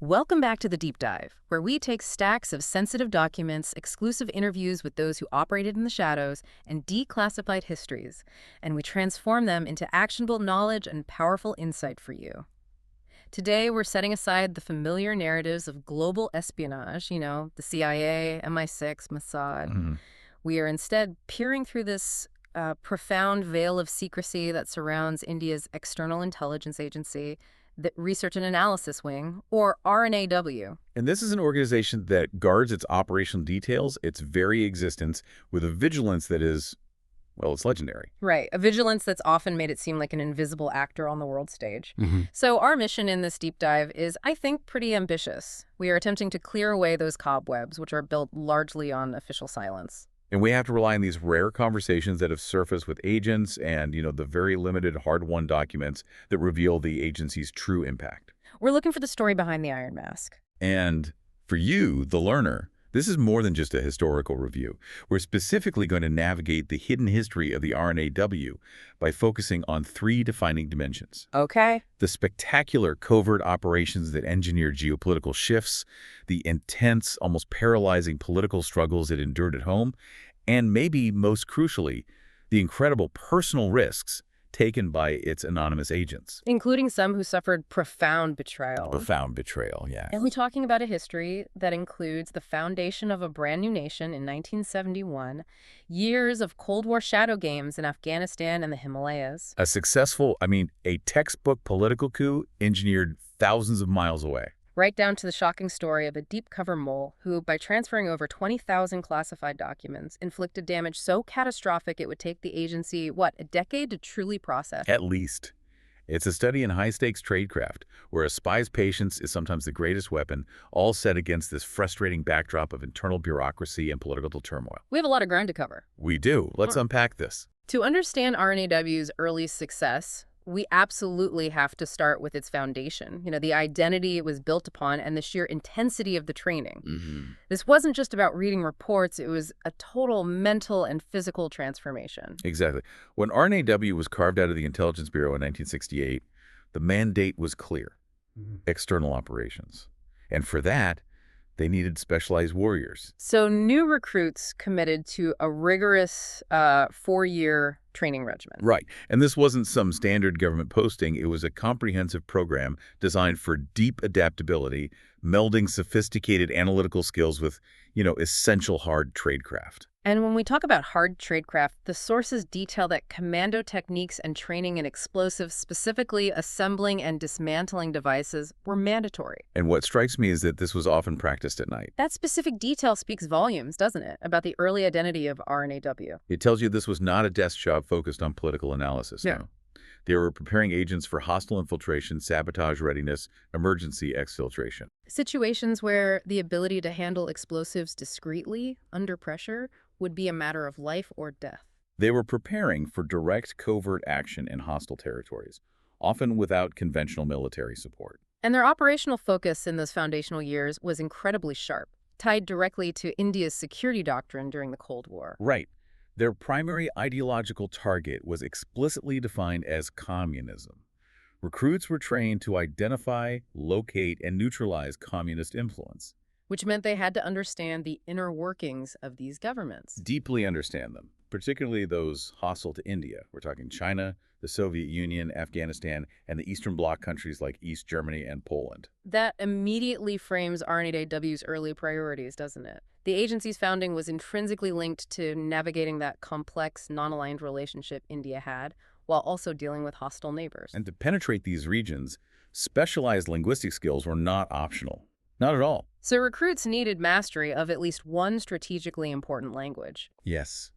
Welcome back to the Deep Dive, where we take stacks of sensitive documents, exclusive interviews with those who operated in the shadows, and declassified histories, and we transform them into actionable knowledge and powerful insight for you. Today, we're setting aside the familiar narratives of global espionage, the CIA, MI6, Mossad. Mhm. We are instead peering through this profound veil of secrecy that surrounds India's External Intelligence Agency, the Research and Analysis Wing, or RNAW. And this is an organization that guards its operational details, its very existence, with a vigilance that is, well, it's legendary. Right, a vigilance that's often made it seem like an invisible actor on the world stage. Mhm. So our mission in this deep dive is, I think, pretty ambitious. We are attempting to clear away those cobwebs, which are built largely on official silence. And we have to rely on these rare conversations that have surfaced with agents and, the very limited hard-won documents that reveal the agency's true impact. We're looking for the story behind the Iron Mask. And for you, the learner, this is more than just a historical review. We're specifically going to navigate the hidden history of the RNAW by focusing on three defining dimensions. Okay. The spectacular covert operations that engineered geopolitical shifts, the intense, almost paralyzing political struggles it endured at home, and maybe most crucially, the incredible personal risks taken by its anonymous agents. Including some who suffered profound betrayal. Profound betrayal, yeah. And we're talking about a history that includes the foundation of a brand new nation in 1971, years of Cold War shadow games in Afghanistan and the Himalayas. A textbook political coup engineered thousands of miles away. Right down to the shocking story of a deep cover mole who, by transferring over 20,000 classified documents, inflicted damage so catastrophic it would take the agency, a decade to truly process. At least. It's a study in high-stakes tradecraft, where a spy's patience is sometimes the greatest weapon, all set against this frustrating backdrop of internal bureaucracy and political turmoil. We have a lot of ground to cover. We do. Let's unpack this. To understand RNAW's early success, we absolutely have to start with its foundation, the identity it was built upon and the sheer intensity of the training. This wasn't just about reading reports, it was a total mental and physical transformation. Exactly. When RNAW was carved out of the Intelligence Bureau in 1968, the mandate was clear: external operations. And for that, they needed specialized warriors. So new recruits committed to a rigorous 4-year training regimen. Right. And this wasn't some standard government posting. It was a comprehensive program designed for deep adaptability, melding sophisticated analytical skills with, essential hard tradecraft. And when we talk about hard tradecraft, the sources detail that commando techniques and training in explosives, specifically assembling and dismantling devices, were mandatory. And what strikes me is that this was often practiced at night. That specific detail speaks volumes, doesn't it, about the early identity of RNAW? It tells you this was not a desk job focused on political analysis. Yeah. No. They were preparing agents for hostile infiltration, sabotage readiness, emergency exfiltration. Situations where the ability to handle explosives discreetly, under pressure, would be a matter of life or death. They were preparing for direct covert action in hostile territories, often without conventional military support. And their operational focus in those foundational years was incredibly sharp, tied directly to India's security doctrine during the Cold War. Right. Their primary ideological target was explicitly defined as communism. Recruits were trained to identify, locate, and neutralize communist influence. Which meant they had to understand the inner workings of these governments. Deeply understand them, particularly those hostile to India. We're talking China, the Soviet Union, Afghanistan, and the Eastern Bloc countries like East Germany and Poland. That immediately frames RNAW's early priorities, doesn't it? The agency's founding was intrinsically linked to navigating that complex, non-aligned relationship India had, while also dealing with hostile neighbors. And to penetrate these regions, specialized linguistic skills were not optional. Not at all. So recruits needed mastery of at least one strategically important language. Yes.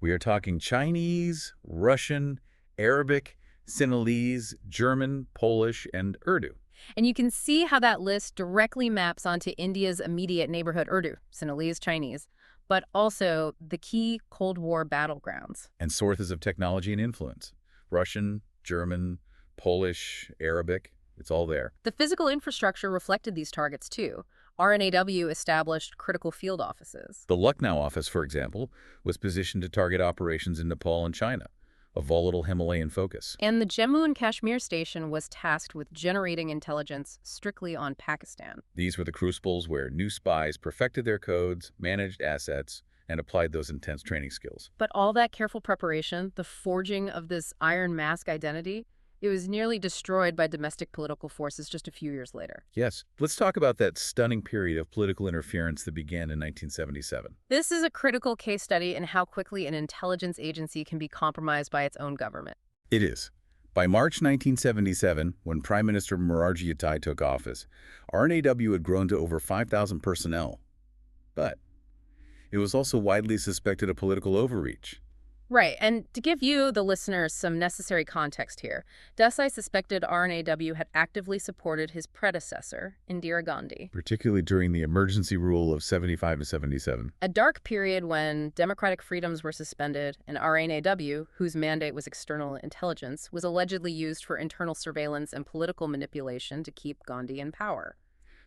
We are talking Chinese, Russian, Arabic, Sinhalese, German, Polish, and Urdu. And you can see how that list directly maps onto India's immediate neighborhood: Urdu, Sinhalese, Chinese, but also the key Cold War battlegrounds. And sources of technology and influence: Russian, German, Polish, Arabic. It's all there. The physical infrastructure reflected these targets too. RNAW established critical field offices. The Lucknow office, for example, was positioned to target operations in Nepal and China, a volatile Himalayan focus. And the Jammu and Kashmir station was tasked with generating intelligence strictly on Pakistan. These were the crucibles where new spies perfected their codes, managed assets, and applied those intense training skills. But all that careful preparation, the forging of this iron mask identity, it was nearly destroyed by domestic political forces just a few years later. Yes, let's talk about that stunning period of political interference that began in 1977. This is a critical case study in how quickly an intelligence agency can be compromised by its own government. It is. By March 1977, when Prime Minister Morarji Desai took office, RNAW had grown to over 5,000 personnel. But it was also widely suspected of political overreach. Right, and to give you, the listeners, some necessary context here, Desai suspected RNAW had actively supported his predecessor, Indira Gandhi. Particularly during the emergency rule of 75 to 77. A dark period when democratic freedoms were suspended and RNAW, whose mandate was external intelligence, was allegedly used for internal surveillance and political manipulation to keep Gandhi in power.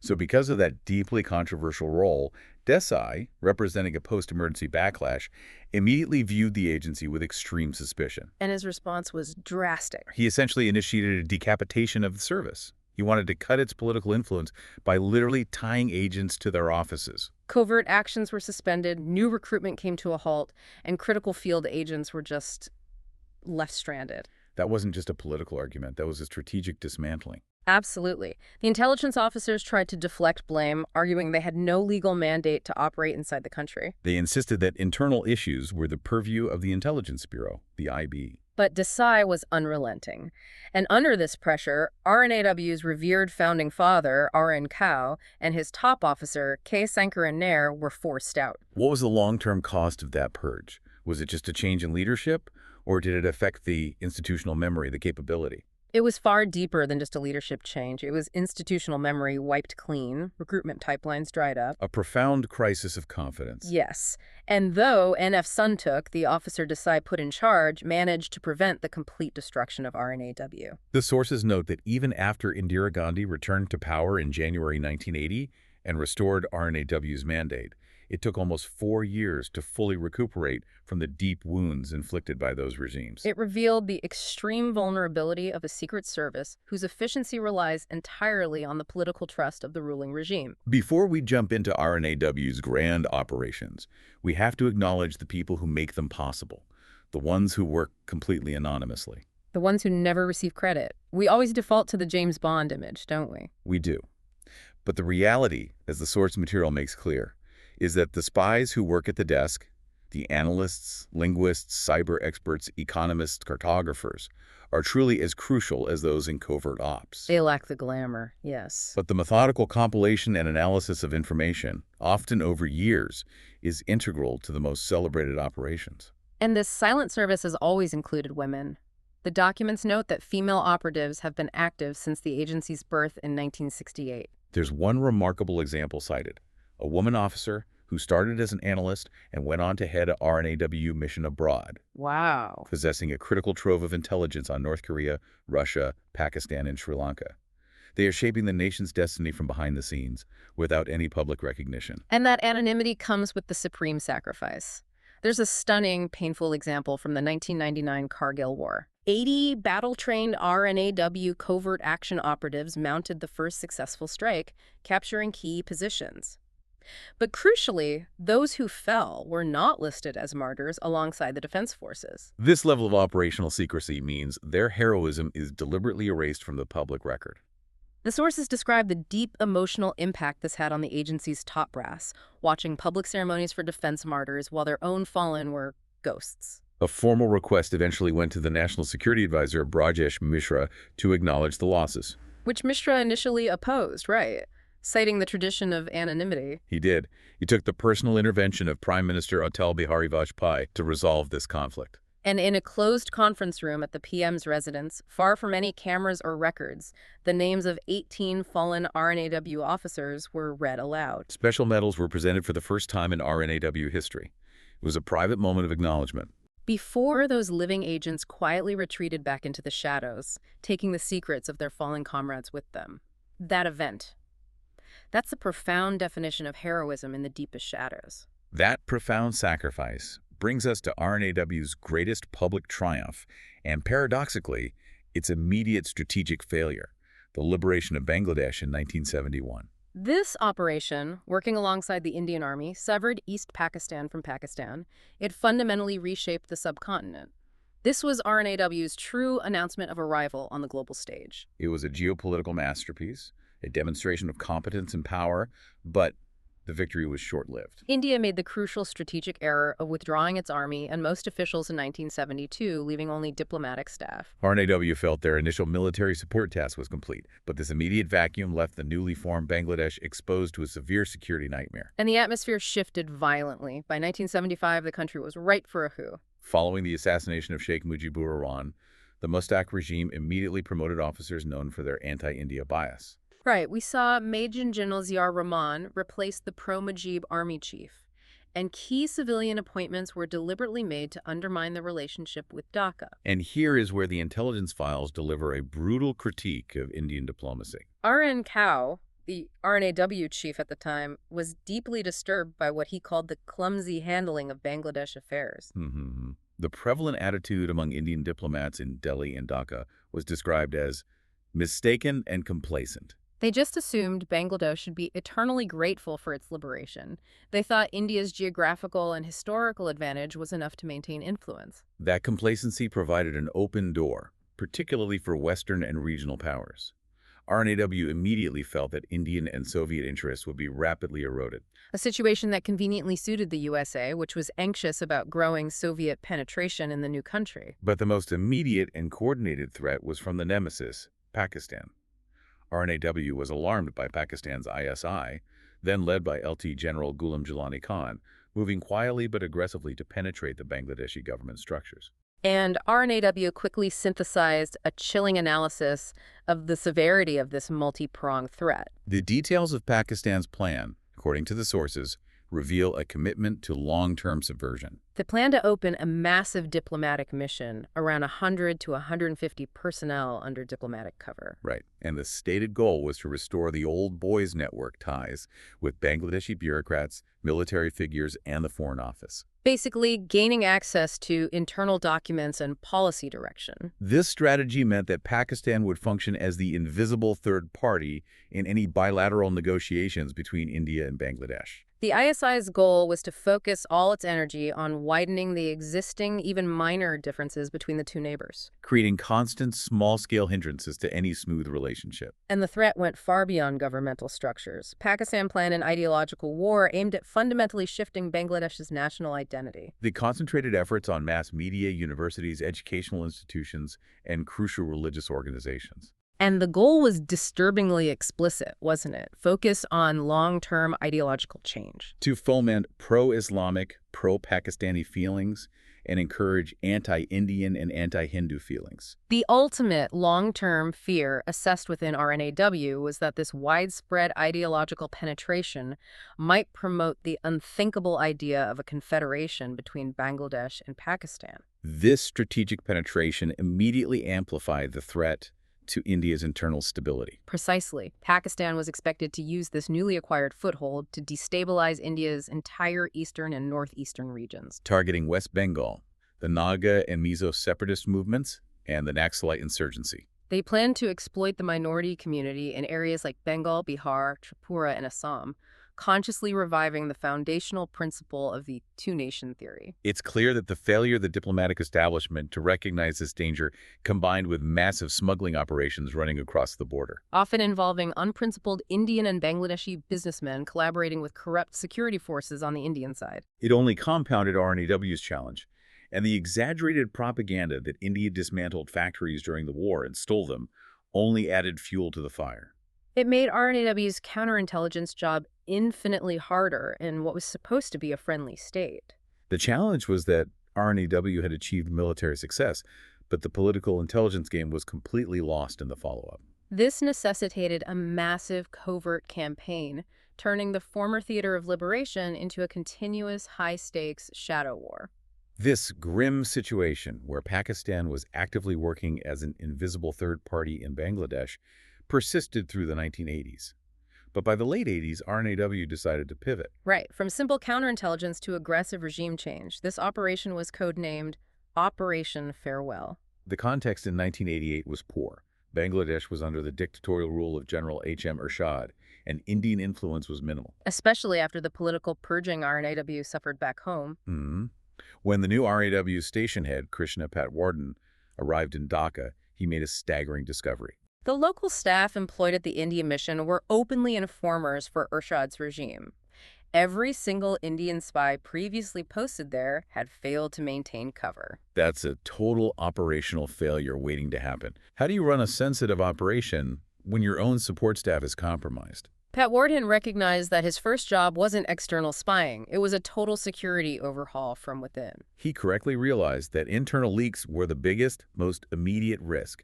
So because of that deeply controversial role, Desai, representing a post-emergency backlash, immediately viewed the agency with extreme suspicion. And his response was drastic. He essentially initiated a decapitation of the service. He wanted to cut its political influence by literally tying agents to their offices. Covert actions were suspended, new recruitment came to a halt, and critical field agents were just left stranded. That wasn't just a political argument. That was a strategic dismantling. Absolutely. The intelligence officers tried to deflect blame, arguing they had no legal mandate to operate inside the country. They insisted that internal issues were the purview of the Intelligence Bureau, the IB. But Desai was unrelenting. And under this pressure, RNAW's revered founding father, R.N. Kao, and his top officer, K. Sankaran Nair, were forced out. What was the long-term cost of that purge? Was it just a change in leadership, or did it affect the institutional memory, the capability? It was far deeper than just a leadership change. It was institutional memory wiped clean, recruitment pipelines dried up. A profound crisis of confidence. Yes. And though N.F. Suntuk, the officer Desai put in charge, managed to prevent the complete destruction of RNAW. The sources note that even after Indira Gandhi returned to power in January 1980 and restored RNAW's mandate, it took almost 4 years to fully recuperate from the deep wounds inflicted by those regimes. It revealed the extreme vulnerability of a secret service whose efficiency relies entirely on the political trust of the ruling regime. Before we jump into RNAW's grand operations, we have to acknowledge the people who make them possible, the ones who work completely anonymously. The ones who never receive credit. We always default to the James Bond image, don't we? We do. But the reality, as the source material makes clear, is that the spies who work at the desk, the analysts, linguists, cyber experts, economists, cartographers, are truly as crucial as those in covert ops. They lack the glamour, yes. But the methodical compilation and analysis of information, often over years, is integral to the most celebrated operations. And this silent service has always included women. The documents note that female operatives have been active since the agency's birth in 1968. There's one remarkable example cited. A woman officer who started as an analyst and went on to head a RNAW mission abroad. Wow. Possessing a critical trove of intelligence on North Korea, Russia, Pakistan, and Sri Lanka. They are shaping the nation's destiny from behind the scenes without any public recognition. And that anonymity comes with the supreme sacrifice. There's a stunning, painful example from the 1999 Kargil War. 80 battle-trained RNAW covert action operatives mounted the first successful strike, capturing key positions. But crucially, those who fell were not listed as martyrs alongside the defense forces. This level of operational secrecy means their heroism is deliberately erased from the public record. The sources describe the deep emotional impact this had on the agency's top brass, watching public ceremonies for defense martyrs while their own fallen were ghosts. A formal request eventually went to the National Security Advisor, Brajesh Mishra, to acknowledge the losses. Which Mishra initially opposed, right? Citing the tradition of anonymity. He did. He took the personal intervention of Prime Minister Atal Bihari Vajpayee to resolve this conflict. And in a closed conference room at the PM's residence, far from any cameras or records, the names of 18 fallen RNAW officers were read aloud. Special medals were presented for the first time in RNAW history. It was a private moment of acknowledgement. Before those living agents quietly retreated back into the shadows, taking the secrets of their fallen comrades with them. That event. That's the profound definition of heroism in the deepest shadows. That profound sacrifice brings us to RNAW's greatest public triumph, and paradoxically, its immediate strategic failure, the liberation of Bangladesh in 1971. This operation, working alongside the Indian Army, severed East Pakistan from Pakistan. It fundamentally reshaped the subcontinent. This was RNAW's true announcement of arrival on the global stage. It was a geopolitical masterpiece, a demonstration of competence and power, but the victory was short-lived. India made the crucial strategic error of withdrawing its army and most officials in 1972, leaving only diplomatic staff. RNAW felt their initial military support task was complete, but this immediate vacuum left the newly formed Bangladesh exposed to a severe security nightmare. And the atmosphere shifted violently. By 1975, the country was ripe for a coup. Following the assassination of Sheikh Mujibur Rahman, the Mustaq regime immediately promoted officers known for their anti-India bias. Right, we saw Major General Ziaur Rahman replace the pro-Mujib army chief, and key civilian appointments were deliberately made to undermine the relationship with Dhaka. And here is where the intelligence files deliver a brutal critique of Indian diplomacy. R.N. Kao, the RNAW chief at the time, was deeply disturbed by what he called the clumsy handling of Bangladesh affairs. The prevalent attitude among Indian diplomats in Delhi and Dhaka was described as mistaken and complacent. They just assumed Bangladesh should be eternally grateful for its liberation. They thought India's geographical and historical advantage was enough to maintain influence. That complacency provided an open door, particularly for Western and regional powers. RNAW immediately felt that Indian and Soviet interests would be rapidly eroded. A situation that conveniently suited the USA, which was anxious about growing Soviet penetration in the new country. But the most immediate and coordinated threat was from the nemesis, Pakistan. RNAW was alarmed by Pakistan's ISI, then led by LT General Ghulam Jalani Khan, moving quietly but aggressively to penetrate the Bangladeshi government structures. And RNAW quickly synthesized a chilling analysis of the severity of this multi-pronged threat. The details of Pakistan's plan, according to the sources, reveal a commitment to long-term subversion. The plan to open a massive diplomatic mission, around 100 to 150 personnel under diplomatic cover. Right, and the stated goal was to restore the old boys network ties with Bangladeshi bureaucrats, military figures, and the Foreign Office. Basically, gaining access to internal documents and policy direction. This strategy meant that Pakistan would function as the invisible third party in any bilateral negotiations between India and Bangladesh. The ISI's goal was to focus all its energy on widening the existing, even minor differences between the two neighbors. Creating constant, small-scale hindrances to any smooth relationship. And the threat went far beyond governmental structures. Pakistan planned an ideological war aimed at fundamentally shifting Bangladesh's national identity. The concentrated efforts on mass media, universities, educational institutions, and crucial religious organizations. And the goal was disturbingly explicit, wasn't it? Focus on long-term ideological change. To foment pro-Islamic, pro-Pakistani feelings and encourage anti-Indian and anti-Hindu feelings. The ultimate long-term fear assessed within RNAW was that this widespread ideological penetration might promote the unthinkable idea of a confederation between Bangladesh and Pakistan. This strategic penetration immediately amplified the threat to India's internal stability. Precisely. Pakistan was expected to use this newly acquired foothold to destabilize India's entire eastern and northeastern regions. Targeting West Bengal, the Naga and Mizo separatist movements, and the Naxalite insurgency. They planned to exploit the minority community in areas like Bengal, Bihar, Tripura, and Assam, consciously reviving the foundational principle of the two-nation theory. It's clear that the failure of the diplomatic establishment to recognize this danger combined with massive smuggling operations running across the border. Often involving unprincipled Indian and Bangladeshi businessmen collaborating with corrupt security forces on the Indian side. It only compounded RNAW's challenge, and the exaggerated propaganda that India dismantled factories during the war and stole them only added fuel to the fire. It made RNAW's counterintelligence job infinitely harder in what was supposed to be a friendly state. The challenge was that RNAW had achieved military success, but the political intelligence game was completely lost in the follow-up. This necessitated a massive covert campaign, turning the former theater of liberation into a continuous high-stakes shadow war. This grim situation, where Pakistan was actively working as an invisible third party in Bangladesh, persisted through the 1980s. But by the late 80s, RNAW decided to pivot. Right, from simple counterintelligence to aggressive regime change, this operation was codenamed Operation Farewell. The context in 1988 was poor. Bangladesh was under the dictatorial rule of General H.M. Ershad, and Indian influence was minimal. Especially after the political purging RNAW suffered back home. When the new RAW station head, Krishna Patwardhan, arrived in Dhaka, he made a staggering discovery. The local staff employed at the India mission were openly informers for Ershad's regime. Every single Indian spy previously posted there had failed to maintain cover. That's a total operational failure waiting to happen. How do you run a sensitive operation when your own support staff is compromised? Patwardhan recognized that his first job wasn't external spying. It was a total security overhaul from within. He correctly realized that internal leaks were the biggest, most immediate risk.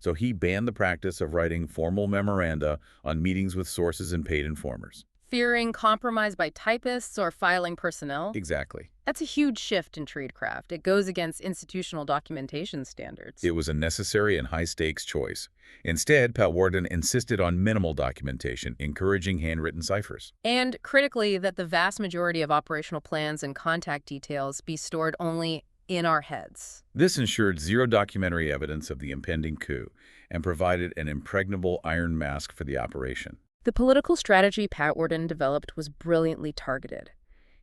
So he banned the practice of writing formal memoranda on meetings with sources and paid informers. Fearing compromise by typists or filing personnel? Exactly. That's a huge shift in tradecraft. It goes against institutional documentation standards. It was a necessary and high-stakes choice. Instead, Patwardhan insisted on minimal documentation, encouraging handwritten ciphers. And critically, that the vast majority of operational plans and contact details be stored only in our heads. This ensured zero documentary evidence of the impending coup and provided an impregnable iron mask for the operation. The political strategy Patwardhan developed was brilliantly targeted.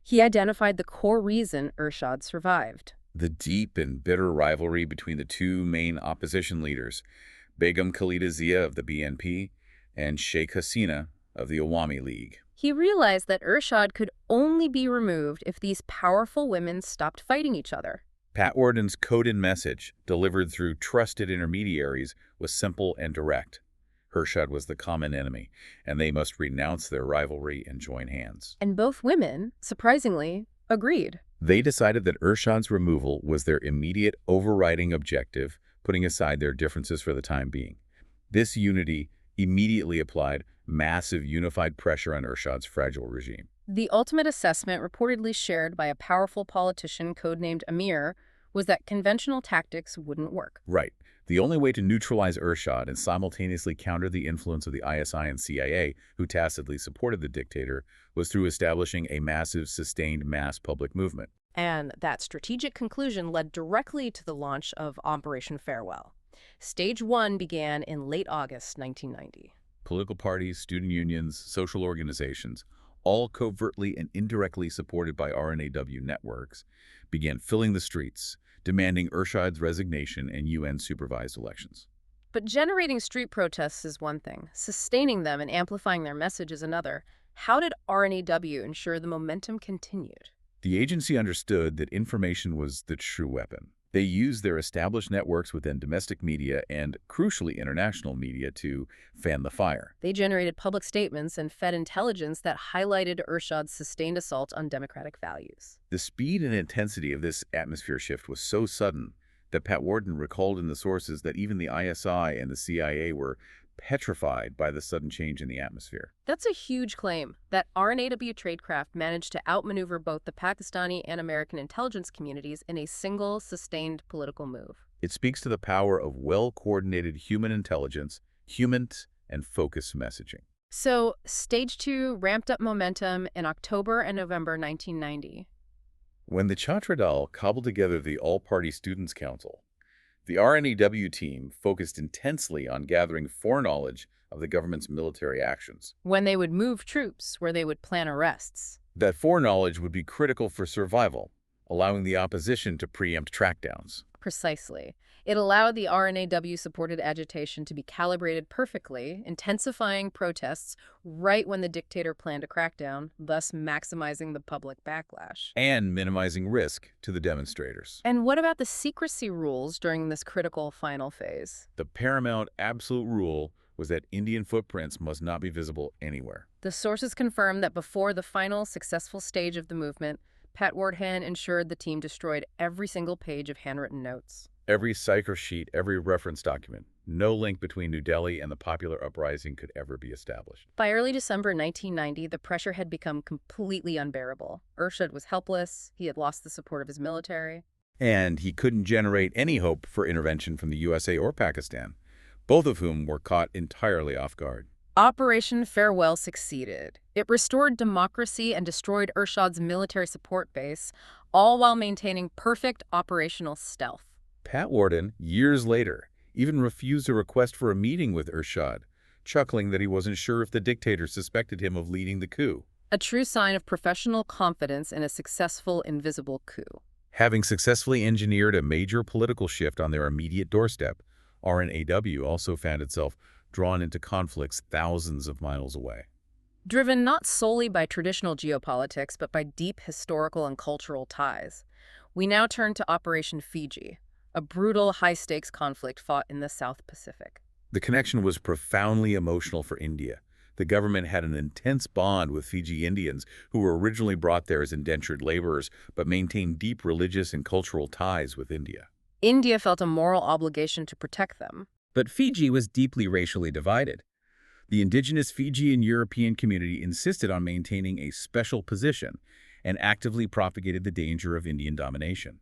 He identified the core reason Ershad survived. The deep and bitter rivalry between the two main opposition leaders, Begum Khalida Zia of the BNP and Sheikh Hasina of the Awami League. He realized that Ershad could only be removed if these powerful women stopped fighting each other. Patwardhan's coded message, delivered through trusted intermediaries, was simple and direct. Ershad was the common enemy, and they must renounce their rivalry and join hands. And both women, surprisingly, agreed. They decided that Ershad's removal was their immediate overriding objective, putting aside their differences for the time being. This unity immediately applied massive unified pressure on Ershad's fragile regime. The ultimate assessment, reportedly shared by a powerful politician codenamed Amir, was that conventional tactics wouldn't work. Right. The only way to neutralize Ershad and simultaneously counter the influence of the ISI and CIA, who tacitly supported the dictator, was through establishing a massive, sustained mass public movement. And that strategic conclusion led directly to the launch of Operation Farewell. Stage 1 began in late August 1990. Political parties, student unions, social organizations, all covertly and indirectly supported by RNAW networks, began filling the streets, demanding Ershad's resignation and UN-supervised elections. But generating street protests is one thing. Sustaining them and amplifying their message is another. How did RNAW ensure the momentum continued? The agency understood that information was the true weapon. They used their established networks within domestic media and, crucially, international media to fan the fire. They generated public statements and fed intelligence that highlighted Ershad's sustained assault on democratic values. The speed and intensity of this atmosphere shift was so sudden that Patwardhan recalled in the sources that even the ISI and the CIA were petrified by the sudden change in the atmosphere. That's a huge claim, that RNAW tradecraft managed to outmaneuver both the Pakistani and American intelligence communities in a single, sustained political move. It speaks to the power of well-coordinated human intelligence, and focused messaging. So, Stage 2 ramped up momentum in October and November 1990. When the Chhatra Dal cobbled together the All-Party Students' Council, the RNAW team focused intensely on gathering foreknowledge of the government's military actions. When they would move troops, where they would plan arrests. That foreknowledge would be critical for survival, allowing the opposition to preempt trackdowns. Precisely. It allowed the RNAW-supported agitation to be calibrated perfectly, intensifying protests right when the dictator planned a crackdown, thus maximizing the public backlash. And minimizing risk to the demonstrators. And what about the secrecy rules during this critical final phase? The paramount absolute rule was that Indian footprints must not be visible anywhere. The sources confirm that before the final successful stage of the movement, Patwardhan ensured the team destroyed every single page of handwritten notes. Every cipher sheet, every reference document. No link between New Delhi and the popular uprising could ever be established. By early December 1990, the pressure had become completely unbearable. Ershad was helpless. He had lost the support of his military. And he couldn't generate any hope for intervention from the USA or Pakistan, both of whom were caught entirely off guard. Operation Farewell succeeded. It restored democracy and destroyed Urshad's military support base, all while maintaining perfect operational stealth. Pat Warden, years later, even refused a request for a meeting with Urshad, chuckling that he wasn't sure if the dictator suspected him of leading the coup. A true sign of professional confidence in a successful invisible coup. Having successfully engineered a major political shift on their immediate doorstep, RNAW also found itself drawn into conflicts thousands of miles away. Driven not solely by traditional geopolitics, but by deep historical and cultural ties. We now turn to Operation Fiji, a brutal, high-stakes conflict fought in the South Pacific. The connection was profoundly emotional for India. The government had an intense bond with Fiji Indians who were originally brought there as indentured laborers, but maintained deep religious and cultural ties with India. India felt a moral obligation to protect them. But Fiji was deeply racially divided. The indigenous Fijian European community insisted on maintaining a special position and actively propagated the danger of Indian domination.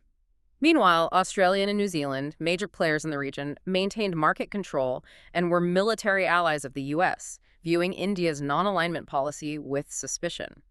Meanwhile, Australia and New Zealand, major players in the region, maintained market control and were military allies of the U.S., viewing India's non-alignment policy with suspicion.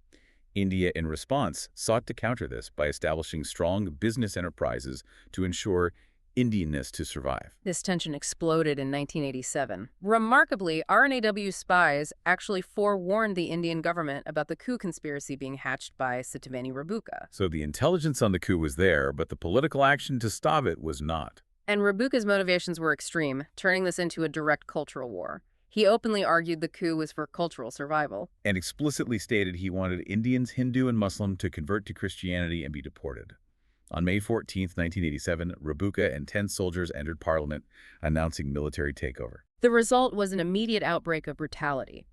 India, in response, sought to counter this by establishing strong business enterprises to ensure Indianness to survive. This tension exploded in 1987. Remarkably, RNAW spies actually forewarned the Indian government about the coup conspiracy being hatched by Sitiveni Rabuka. So the intelligence on the coup was there, but the political action to stop it was not. And Rabuka's motivations were extreme, turning this into a direct cultural war. He openly argued the coup was for cultural survival. And explicitly stated he wanted Indians, Hindu and Muslim, to convert to Christianity and be deported. On May 14, 1987, Rabuka and 10 soldiers entered parliament, announcing military takeover. The result was an immediate outbreak of brutality.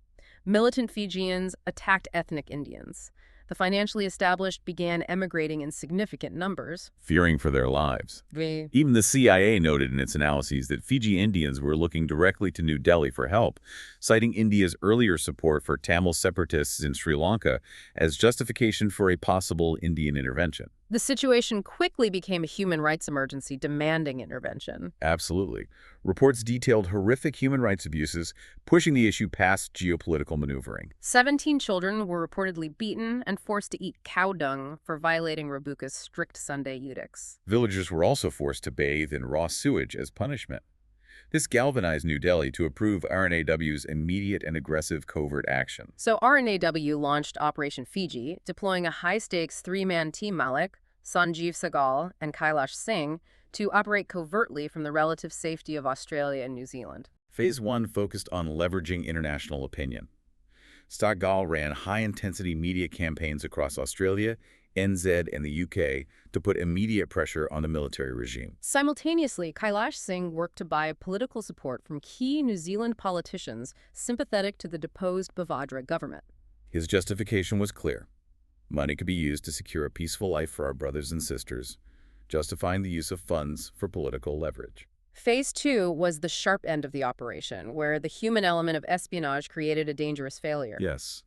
Militant Fijians attacked ethnic Indians. The financially established began emigrating in significant numbers, Fearing for their lives. Even the CIA noted in its analyses that Fiji Indians were looking directly to New Delhi for help, citing India's earlier support for Tamil separatists in Sri Lanka as justification for a possible Indian intervention. The situation quickly became a human rights emergency demanding intervention. Absolutely. Reports detailed horrific human rights abuses, pushing the issue past geopolitical maneuvering. 17 children were reportedly beaten and forced to eat cow dung for violating Rabuka's strict Sunday edicts. Villagers were also forced to bathe in raw sewage as punishment. This galvanized New Delhi to approve RNAW's immediate and aggressive covert action. So RNAW launched Operation Fiji, deploying a high-stakes three-man team Malik, Sanjeev Sahgal, and Kailash Singh to operate covertly from the relative safety of Australia and New Zealand. Phase 1 focused on leveraging international opinion. Sahgal ran high-intensity media campaigns across Australia, NZ, and the UK to put immediate pressure on the military regime. Simultaneously, Kailash Singh worked to buy political support from key New Zealand politicians sympathetic to the deposed Bavadra government. His justification was clear. Money could be used to secure a peaceful life for our brothers and sisters, justifying the use of funds for political leverage. Phase 2 was the sharp end of the operation, where the human element of espionage created a dangerous failure. Yes.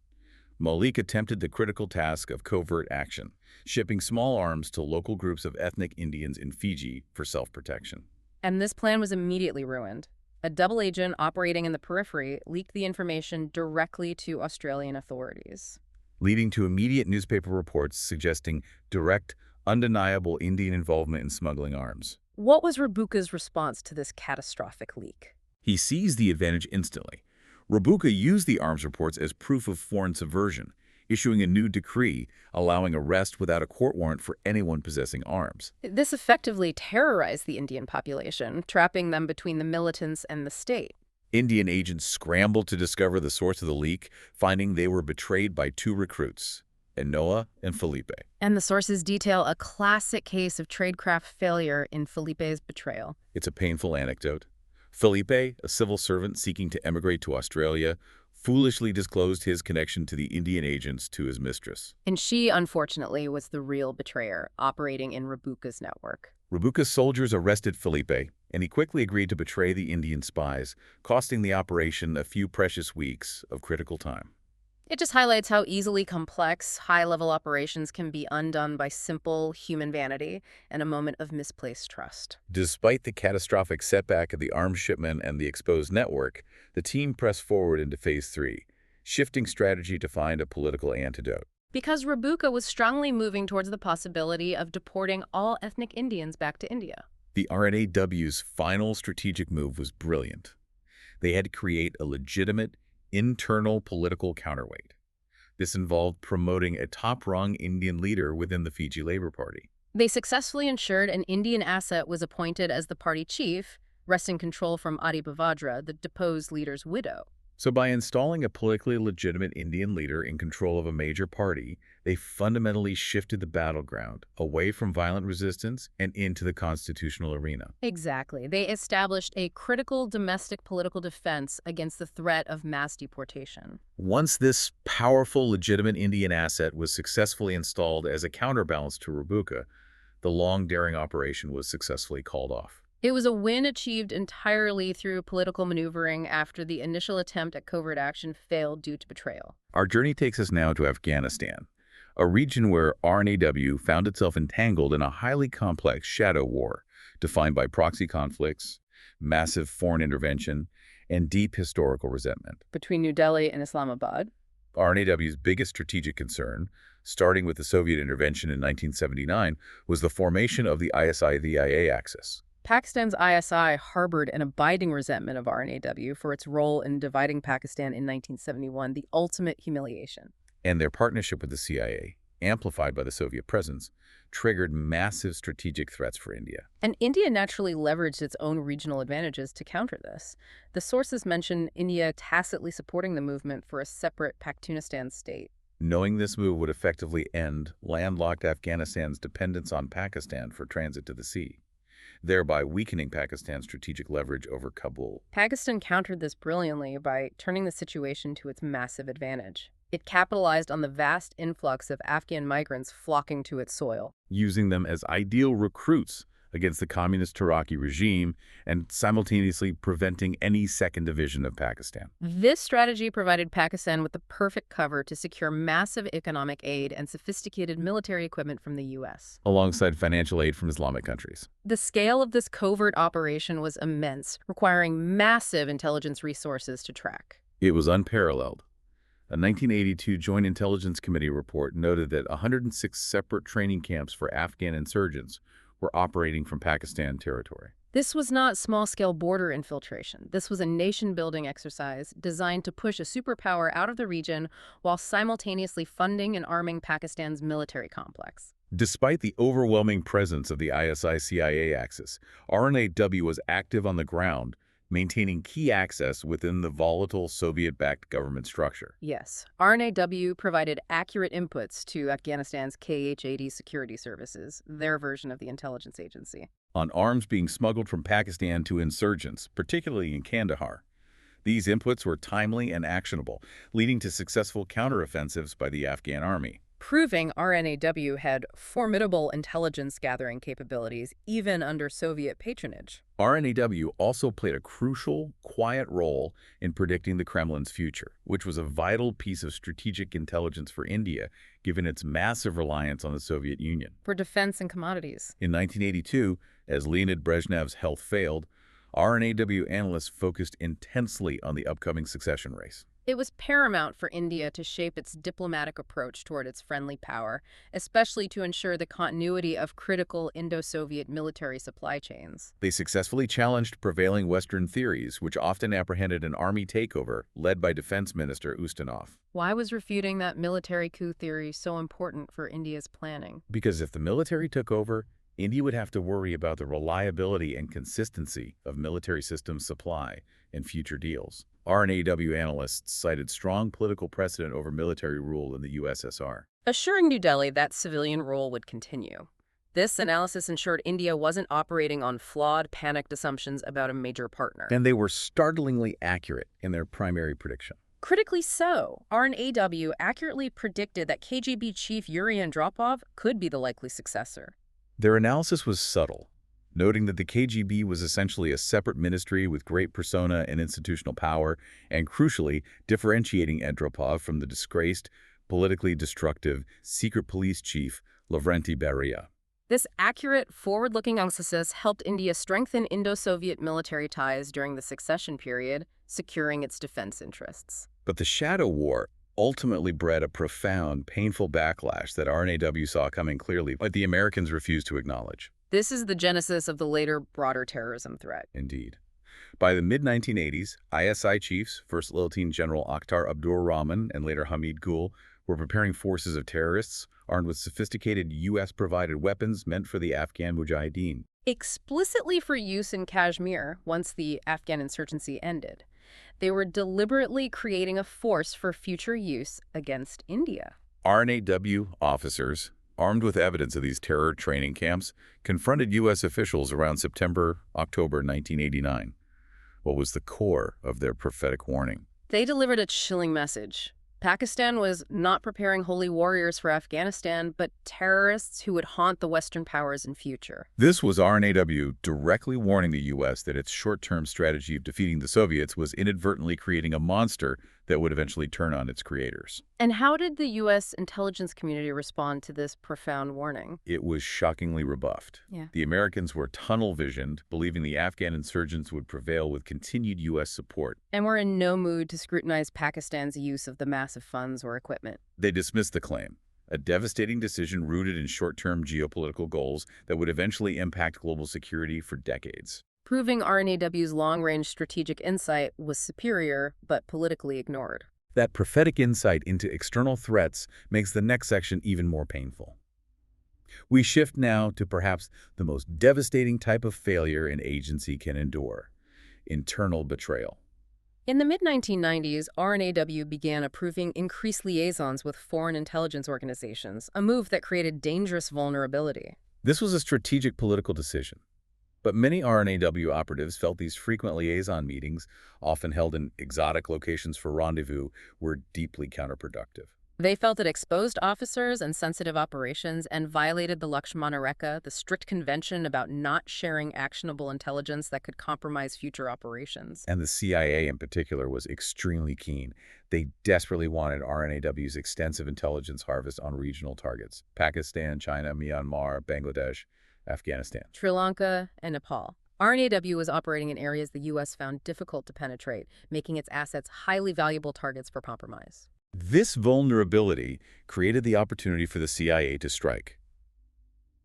Malik attempted the critical task of covert action, shipping small arms to local groups of ethnic Indians in Fiji for self-protection. And this plan was immediately ruined. A double agent operating in the periphery leaked the information directly to Australian authorities, leading to immediate newspaper reports suggesting direct, undeniable Indian involvement in smuggling arms. What was Rabuka's response to this catastrophic leak? He seized the advantage instantly. Rabuka used the arms reports as proof of foreign subversion, issuing a new decree allowing arrest without a court warrant for anyone possessing arms. This effectively terrorized the Indian population, trapping them between the militants and the state. Indian agents scrambled to discover the source of the leak, finding they were betrayed by two recruits, Enoa and Felipe. And the sources detail a classic case of tradecraft failure in Felipe's betrayal. It's a painful anecdote. Felipe, a civil servant seeking to emigrate to Australia, foolishly disclosed his connection to the Indian agents to his mistress. And she, unfortunately, was the real betrayer, operating in Rabuka's network. Rabuka's soldiers arrested Felipe, and he quickly agreed to betray the Indian spies, costing the operation a few precious weeks of critical time. It just highlights how easily complex, high-level operations can be undone by simple human vanity and a moment of misplaced trust. Despite the catastrophic setback of the arms shipment and the exposed network, the team pressed forward into Phase 3, shifting strategy to find a political antidote. Because Rabuka was strongly moving towards the possibility of deporting all ethnic Indians back to India. The RNAW's final strategic move was brilliant. They had to create a legitimate, internal political counterweight. This involved promoting a top-rung Indian leader within the Fiji Labour Party. They successfully ensured an Indian asset was appointed as the party chief, wresting control from Adi Bavadra, the deposed leader's widow. So by installing a politically legitimate Indian leader in control of a major party, they fundamentally shifted the battleground away from violent resistance and into the constitutional arena. Exactly. They established a critical domestic political defense against the threat of mass deportation. Once this powerful, legitimate Indian asset was successfully installed as a counterbalance to Rabuka, the long, daring operation was successfully called off. It was a win achieved entirely through political maneuvering after the initial attempt at covert action failed due to betrayal. Our journey takes us now to Afghanistan, a region where RNAW found itself entangled in a highly complex shadow war, defined by proxy conflicts, massive foreign intervention, and deep historical resentment. Between New Delhi and Islamabad, RNAW's biggest strategic concern, starting with the Soviet intervention in 1979, was the formation of the ISI-VIA axis. Pakistan's ISI harbored an abiding resentment of RNAW for its role in dividing Pakistan in 1971, the ultimate humiliation. And their partnership with the CIA, amplified by the Soviet presence, triggered massive strategic threats for India. And India naturally leveraged its own regional advantages to counter this. The sources mention India tacitly supporting the movement for a separate Pakhtunistan state. Knowing this move would effectively end landlocked Afghanistan's dependence on Pakistan for transit to the sea, thereby weakening Pakistan's strategic leverage over Kabul. Pakistan countered this brilliantly by turning the situation to its massive advantage. It capitalized on the vast influx of Afghan migrants flocking to its soil, using them as ideal recruits against the communist Taraki regime and simultaneously preventing any second division of Pakistan. This strategy provided Pakistan with the perfect cover to secure massive economic aid and sophisticated military equipment from the U.S., alongside financial aid from Islamic countries. The scale of this covert operation was immense, requiring massive intelligence resources to track. It was unparalleled. A 1982 Joint Intelligence Committee report noted that 106 separate training camps for Afghan insurgents were operating from Pakistan territory. This was not small-scale border infiltration. This was a nation-building exercise designed to push a superpower out of the region while simultaneously funding and arming Pakistan's military complex. Despite the overwhelming presence of the ISI-CIA axis, RNAW was active on the ground, maintaining key access within the volatile Soviet-backed government structure. Yes, RNAW provided accurate inputs to Afghanistan's KH-80 security services, their version of the intelligence agency, on arms being smuggled from Pakistan to insurgents, particularly in Kandahar. These inputs were timely and actionable, leading to successful counteroffensives by the Afghan army, proving RNAW had formidable intelligence-gathering capabilities even under Soviet patronage. RNAW also played a crucial, quiet role in predicting the Kremlin's future, which was a vital piece of strategic intelligence for India, given its massive reliance on the Soviet Union. For defense and commodities. In 1982, as Leonid Brezhnev's health failed, RNAW analysts focused intensely on the upcoming succession race. It was paramount for India to shape its diplomatic approach toward its friendly power, especially to ensure the continuity of critical Indo-Soviet military supply chains. They successfully challenged prevailing Western theories, which often apprehended an army takeover led by Defense Minister Ustinov. Why was refuting that military coup theory so important for India's planning? Because if the military took over, India would have to worry about the reliability and consistency of military systems supply in future deals. RNAW analysts cited strong political precedent over military rule in the USSR, assuring New Delhi that civilian rule would continue. This analysis ensured India wasn't operating on flawed, panicked assumptions about a major partner. and they were startlingly accurate in their primary prediction. Critically so, RNAW accurately predicted that KGB chief Yuri Andropov could be the likely successor. Their analysis was subtle. noting that the KGB was essentially a separate ministry with great persona and institutional power, and crucially, differentiating Andropov from the disgraced, politically destructive secret police chief Lavrenti Beria. This accurate, forward-looking analysis helped India strengthen Indo-Soviet military ties during the succession period, securing its defense interests. But the Shadow War ultimately bred a profound, painful backlash that RNAW saw coming clearly, but the Americans refused to acknowledge. This is the genesis of the later, broader terrorism threat. Indeed. By the mid-1980s, ISI chiefs, First Lieutenant General Akhtar Abdur Rahman and later Hamid Gul, were preparing forces of terrorists armed with sophisticated U.S.-provided weapons meant for the Afghan Mujahideen. Explicitly for use in Kashmir once the Afghan insurgency ended. They were deliberately creating a force for future use against India. RNAW officers, armed with evidence of these terror training camps, confronted U.S. officials around September-October 1989. What was the core of their prophetic warning? They delivered a chilling message. Pakistan was not preparing holy warriors for Afghanistan, but terrorists who would haunt the Western powers in future. This was RNAW directly warning the U.S. that its short-term strategy of defeating the Soviets was inadvertently creating a monster that would eventually turn on its creators. And how did the U.S. intelligence community respond to this profound warning? It was shockingly rebuffed. Yeah. The Americans were tunnel-visioned, believing the Afghan insurgents would prevail with continued U.S. support. And were in no mood to scrutinize Pakistan's use of the massive funds or equipment. They dismissed the claim, a devastating decision rooted in short-term geopolitical goals that would eventually impact global security for decades. Proving RNAW's long-range strategic insight was superior, but politically ignored. That prophetic insight into external threats makes the next section even more painful. We shift now to perhaps the most devastating type of failure an agency can endure: internal betrayal. In the mid-1990s, RNAW began approving increased liaisons with foreign intelligence organizations, a move that created dangerous vulnerability. This was a strategic political decision. But many RNAW operatives felt these frequent liaison meetings, often held in exotic locations for rendezvous, were deeply counterproductive. They felt it exposed officers and sensitive operations and violated the Lakshmana Rekha, the strict convention about not sharing actionable intelligence that could compromise future operations. And the CIA in particular was extremely keen. They desperately wanted RNAW's extensive intelligence harvest on regional targets: Pakistan, China, Myanmar, Bangladesh, Afghanistan, Sri Lanka, and Nepal. RNAW was operating in areas the U.S. found difficult to penetrate, making its assets highly valuable targets for compromise. This vulnerability created the opportunity for the CIA to strike.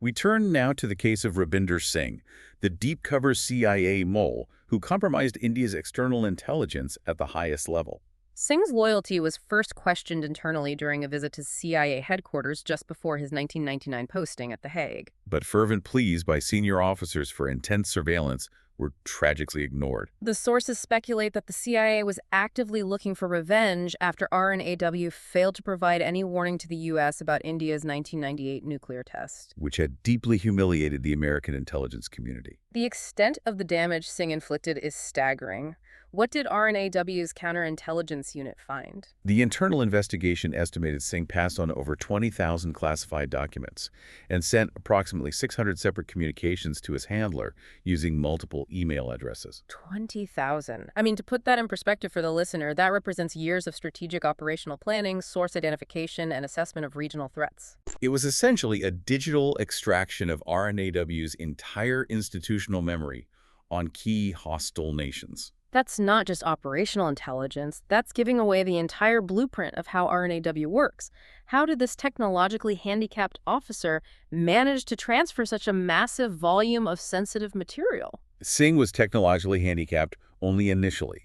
We turn now to the case of Rabinder Singh, the deep-cover CIA mole who compromised India's external intelligence at the highest level. Singh's loyalty was first questioned internally during a visit to CIA headquarters just before his 1999 posting at The Hague. But fervent pleas by senior officers for intense surveillance were tragically ignored. The sources speculate that the CIA was actively looking for revenge after RNAW failed to provide any warning to the U.S. about India's 1998 nuclear test, which had deeply humiliated the American intelligence community. The extent of the damage Singh inflicted is staggering. What did RNAW's counterintelligence unit find? The internal investigation estimated Singh passed on over 20,000 classified documents and sent approximately 600 separate communications to his handler using multiple email addresses. 20,000. I mean, to put that in perspective for the listener, that represents years of strategic operational planning, source identification, and assessment of regional threats. It was essentially a digital extraction of RNAW's entire institutional memory on key hostile nations. That's not just operational intelligence, that's giving away the entire blueprint of how RNAW works. How did this technologically handicapped officer manage to transfer such a massive volume of sensitive material? Singh was technologically handicapped only initially.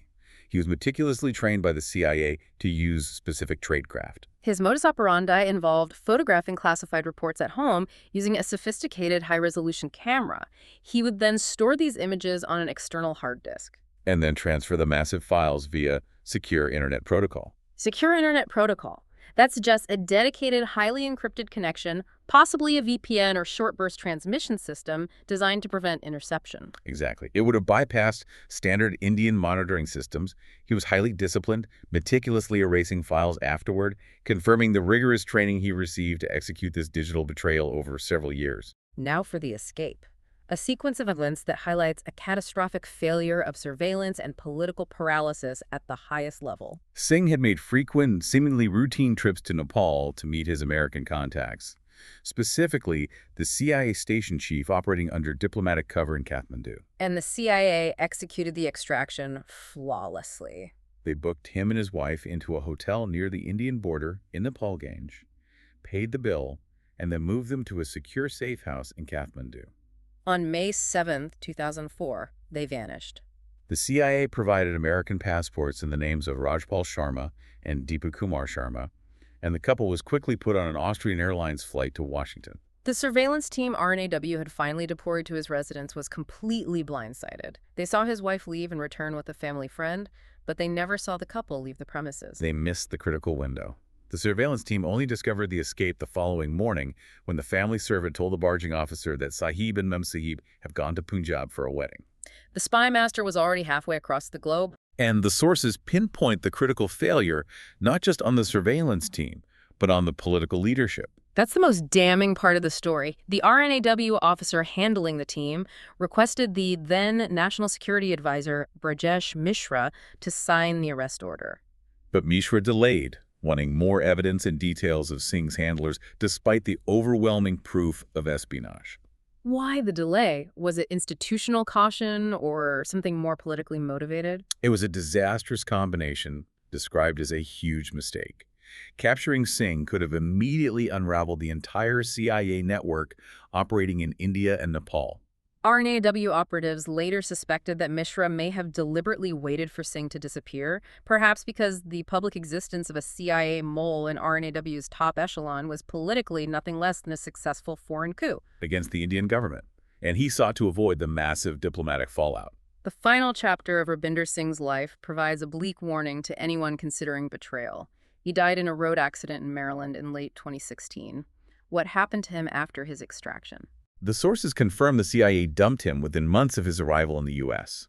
He was meticulously trained by the CIA to use specific tradecraft. His modus operandi involved photographing classified reports at home using a sophisticated high-resolution camera. He would then store these images on an external hard disk. And then transfer the massive files via Secure Internet Protocol. Secure Internet Protocol. That's just a dedicated, highly encrypted connection, possibly a VPN or short burst transmission system designed to prevent interception. Exactly. It would have bypassed standard Indian monitoring systems. He was highly disciplined, meticulously erasing files afterward, confirming the rigorous training he received to execute this digital betrayal over several years. Now for the escape. a sequence of events that highlights a catastrophic failure of surveillance and political paralysis at the highest level. Singh had made frequent, seemingly routine trips to Nepal to meet his American contacts, specifically the CIA station chief operating under diplomatic cover in Kathmandu. And the CIA executed the extraction flawlessly. They booked him and his wife into a hotel near the Indian border in Nepal Gange, paid the bill, and then moved them to a secure safe house in Kathmandu. On May 7, 2004, they vanished. The CIA provided American passports in the names of Rajpal Sharma and Deepa Kumar Sharma, and the couple was quickly put on an Austrian Airlines flight to Washington. The surveillance team RNAW had finally deployed to his residence was completely blindsided. They saw his wife leave and return with a family friend, but they never saw the couple leave the premises. They missed the critical window. The surveillance team only discovered the escape the following morning when the family servant told the barging officer that Sahib and Mem Sahib have gone to Punjab for a wedding. The spy master was already halfway across the globe. And the sources pinpoint the critical failure not just on the surveillance team, but on the political leadership. That's the most damning part of the story. The RNAW officer handling the team requested the then National Security Advisor, Brajesh Mishra, to sign the arrest order. But Mishra delayed, wanting more evidence and details of Singh's handlers despite the overwhelming proof of espionage. Why the delay? Was it institutional caution or something more politically motivated? It was a disastrous combination described as a huge mistake. Capturing Singh could have immediately unraveled the entire CIA network operating in India and Nepal. RNAW operatives later suspected that Mishra may have deliberately waited for Singh to disappear, perhaps because the public existence of a CIA mole in RNAW's top echelon was politically nothing less than a successful foreign coup Against the Indian government, and he sought to avoid the massive diplomatic fallout. The final chapter of Rabinder Singh's life provides a bleak warning to anyone considering betrayal. He died in a road accident in Maryland in late 2016. What happened to him after his extraction? The sources confirm the CIA dumped him within months of his arrival in the U.S.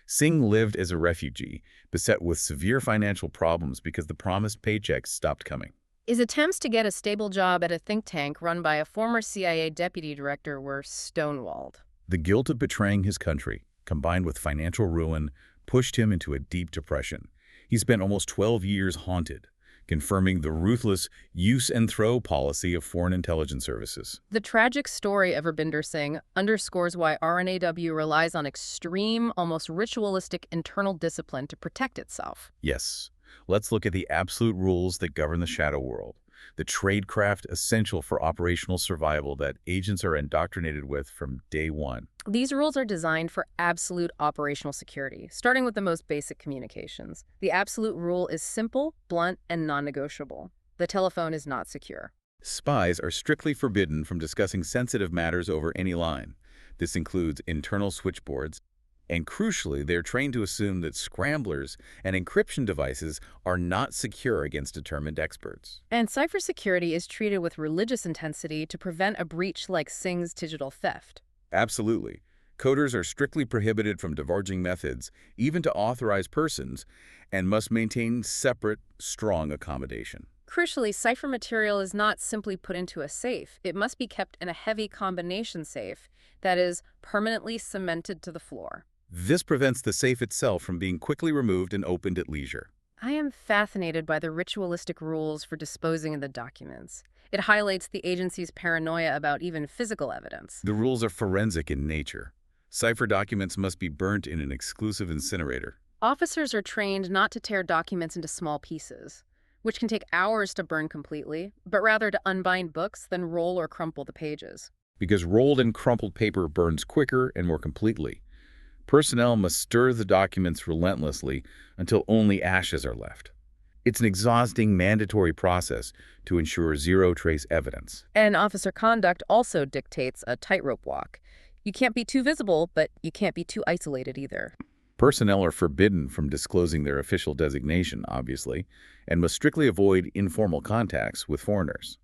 Singh lived as a refugee, beset with severe financial problems because the promised paychecks stopped coming. His attempts to get a stable job at a think tank run by a former CIA deputy director were stonewalled. The guilt of betraying his country, combined with financial ruin, pushed him into a deep depression. He spent almost 12 years haunted, confirming the ruthless use-and-throw policy of foreign intelligence services. The tragic story of Rabinder Singh underscores why RNAW relies on extreme, almost ritualistic internal discipline to protect itself. Yes, let's look at the absolute rules that govern the shadow world, the tradecraft essential for operational survival that agents are indoctrinated with from day one. These rules are designed for absolute operational security, starting with the most basic communications. The absolute rule is simple, blunt, and non-negotiable. The telephone is not secure. Spies are strictly forbidden from discussing sensitive matters over any line. This includes internal switchboards, and crucially, they're trained to assume that scramblers and encryption devices are not secure against determined experts. And cybersecurity is treated with religious intensity to prevent a breach like Singh's digital theft. Absolutely. Coders are strictly prohibited from divulging methods, even to authorized persons, and must maintain separate, strong accommodation. Crucially, cipher material is not simply put into a safe. It must be kept in a heavy combination safe that is permanently cemented to the floor. This prevents the safe itself from being quickly removed and opened at leisure. I am fascinated by the ritualistic rules for disposing of the documents. It highlights the agency's paranoia about even physical evidence. The rules are forensic in nature. Cipher documents must be burnt in an exclusive incinerator. Officers are trained not to tear documents into small pieces, which can take hours to burn completely, but rather to unbind books, then roll or crumple the pages. Because rolled and crumpled paper burns quicker and more completely. Personnel must stir the documents relentlessly until only ashes are left. It's an exhausting mandatory process to ensure zero-trace evidence. And officer conduct also dictates a tightrope walk. You can't be too visible, but you can't be too isolated either. Personnel are forbidden from disclosing their official designation, obviously, and must strictly avoid informal contacts with foreigners.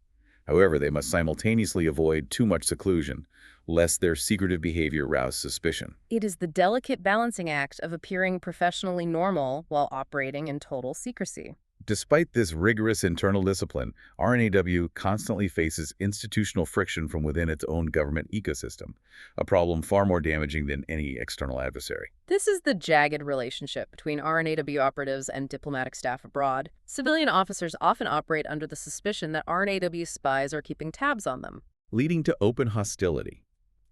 However, they must simultaneously avoid too much seclusion, lest their secretive behavior rouse suspicion. It is the delicate balancing act of appearing professionally normal while operating in total secrecy. Despite this rigorous internal discipline, RNAW constantly faces institutional friction from within its own government ecosystem, a problem far more damaging than any external adversary. This is the jagged relationship between RNAW operatives and diplomatic staff abroad. Civilian officers often operate under the suspicion that RNAW spies are keeping tabs on them. Leading to open hostility.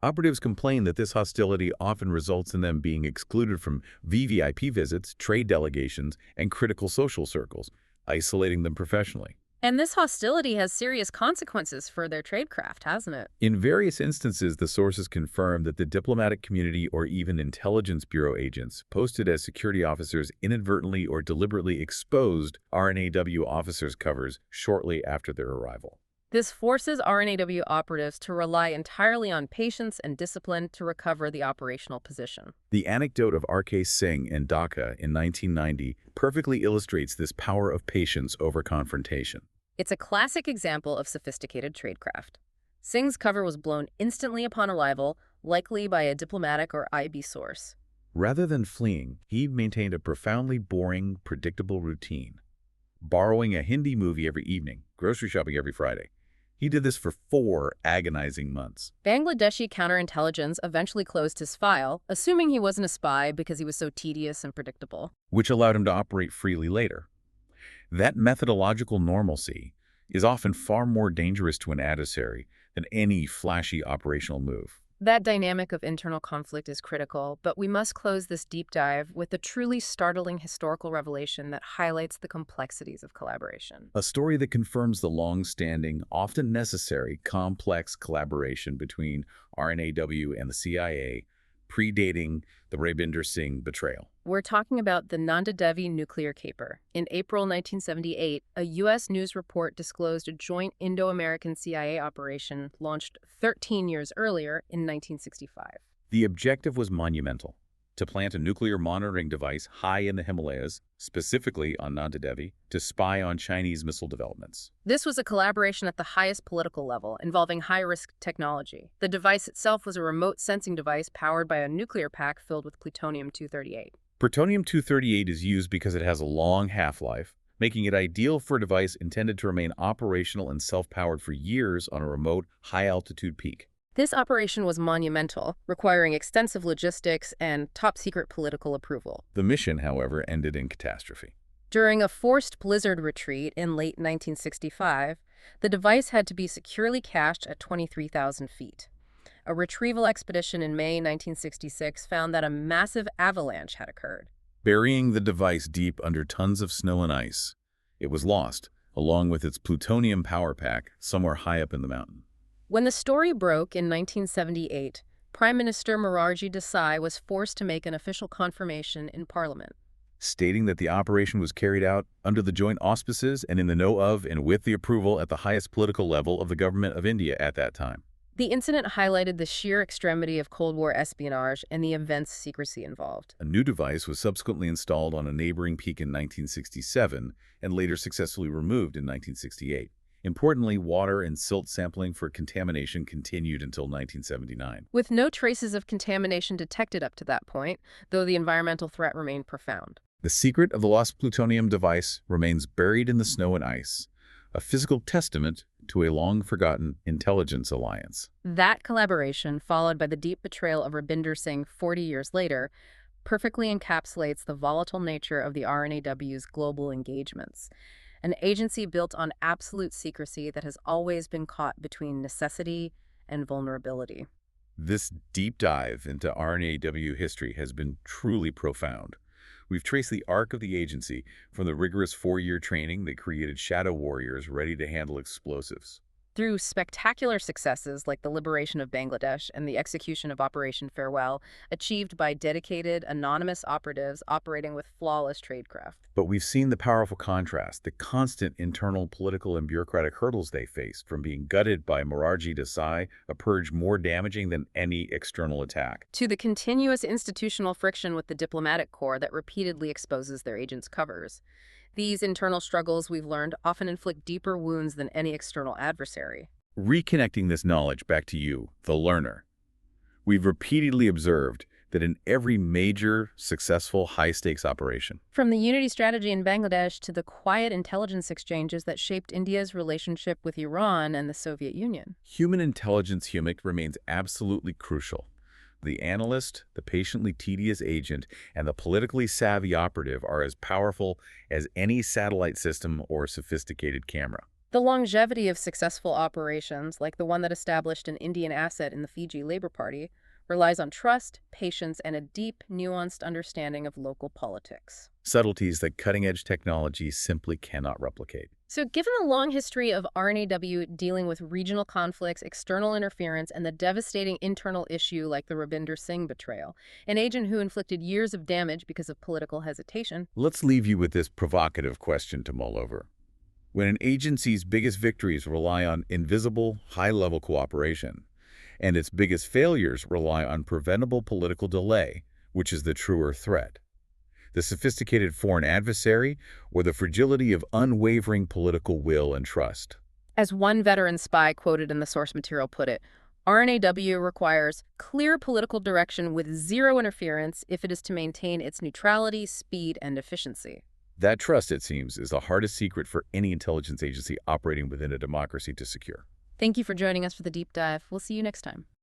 Operatives complain that this hostility often results in them being excluded from VVIP visits, trade delegations, and critical social circles, isolating them professionally. And this hostility has serious consequences for their tradecraft, hasn't it? In various instances, the sources confirm that the diplomatic community or even intelligence bureau agents posted as security officers inadvertently or deliberately exposed RNAW officers' covers shortly after their arrival. This forces RNAW operatives to rely entirely on patience and discipline to recover the operational position. The anecdote of R.K. Singh in Dhaka in 1990 perfectly illustrates this power of patience over confrontation. It's a classic example of sophisticated tradecraft. Singh's cover was blown instantly upon arrival, likely by a diplomatic or IB source. Rather than fleeing, he maintained a profoundly boring, predictable routine. Borrowing a Hindi movie every evening, grocery shopping every Friday. He did this for 4 agonizing months. Bangladeshi counterintelligence eventually closed his file, assuming he wasn't a spy because he was so tedious and predictable. Which allowed him to operate freely later. That methodological normalcy is often far more dangerous to an adversary than any flashy operational move. That dynamic of internal conflict is critical, but we must close this deep dive with a truly startling historical revelation that highlights the complexities of collaboration. A story that confirms the long-standing, often necessary, complex collaboration between RNAW and the CIA, predating the Rabinder Singh betrayal. We're talking about the Nanda Devi nuclear caper. In April 1978, a U.S. news report disclosed a joint Indo-American CIA operation launched 13 years earlier in 1965. The objective was monumental: to plant a nuclear monitoring device high in the Himalayas, specifically on Nanda Devi, to spy on Chinese missile developments. This was a collaboration at the highest political level, involving high-risk technology. The device itself was a remote sensing device powered by a nuclear pack filled with plutonium-238. Plutonium-238 is used because it has a long half-life, making it ideal for a device intended to remain operational and self-powered for years on a remote, high-altitude peak. This operation was monumental, requiring extensive logistics and top-secret political approval. The mission, however, ended in catastrophe. During a forced blizzard retreat in late 1965, the device had to be securely cached at 23,000 feet. A retrieval expedition in May 1966 found that a massive avalanche had occurred. Burying the device deep under tons of snow and ice, it was lost, along with its plutonium power pack, somewhere high up in the mountain. When the story broke in 1978, Prime Minister Morarji Desai was forced to make an official confirmation in Parliament, stating that the operation was carried out under the joint auspices and in the know of and with the approval at the highest political level of the government of India at that time. The incident highlighted the sheer extremity of Cold War espionage and the immense secrecy involved. A new device was subsequently installed on a neighboring peak in 1967 and later successfully removed in 1968. Importantly, water and silt sampling for contamination continued until 1979. With no traces of contamination detected up to that point, though the environmental threat remained profound. The secret of the lost plutonium device remains buried in the snow and ice, a physical testament to a long-forgotten intelligence alliance. That collaboration, followed by the deep betrayal of Rabinder Singh 40 years later, perfectly encapsulates the volatile nature of the RNAW's global engagements. An agency built on absolute secrecy that has always been caught between necessity and vulnerability. This deep dive into RNAW history has been truly profound. We've traced the arc of the agency from the rigorous 4-year training that created shadow warriors ready to handle explosives, Through spectacular successes like the liberation of Bangladesh and the execution of Operation Farewell, achieved by dedicated, anonymous operatives operating with flawless tradecraft. But we've seen the powerful contrast, the constant internal political and bureaucratic hurdles they faced, from being gutted by Morarji Desai, a purge more damaging than any external attack, To the continuous institutional friction with the diplomatic corps that repeatedly exposes their agents' covers. These internal struggles, we've learned, often inflict deeper wounds than any external adversary. Reconnecting this knowledge back to you, the learner. We've repeatedly observed that in every major, successful, high-stakes operation. From the unity strategy in Bangladesh to the quiet intelligence exchanges that shaped India's relationship with Iran and the Soviet Union. Human intelligence humic remains absolutely crucial. The analyst, the patiently tedious agent, and the politically savvy operative are as powerful as any satellite system or sophisticated camera. The longevity of successful operations, like the one that established an Indian asset in the Fiji Labour Party, relies on trust, patience, and a deep, nuanced understanding of local politics. Subtleties that cutting-edge technology simply cannot replicate. So given the long history of RNAW dealing with regional conflicts, external interference, and the devastating internal issue like the Rabinder Singh betrayal, an agent who inflicted years of damage because of political hesitation. Let's leave you with this provocative question to mull over. When an agency's biggest victories rely on invisible, high-level cooperation, and its biggest failures rely on preventable political delay, which is the truer threat? The sophisticated foreign adversary or the fragility of unwavering political will and trust? As one veteran spy quoted in the source material put it, RNAW requires clear political direction with zero interference if it is to maintain its neutrality, speed, and efficiency. That trust, it seems, is the hardest secret for any intelligence agency operating within a democracy to secure. Thank you for joining us for the deep dive. We'll see you next time.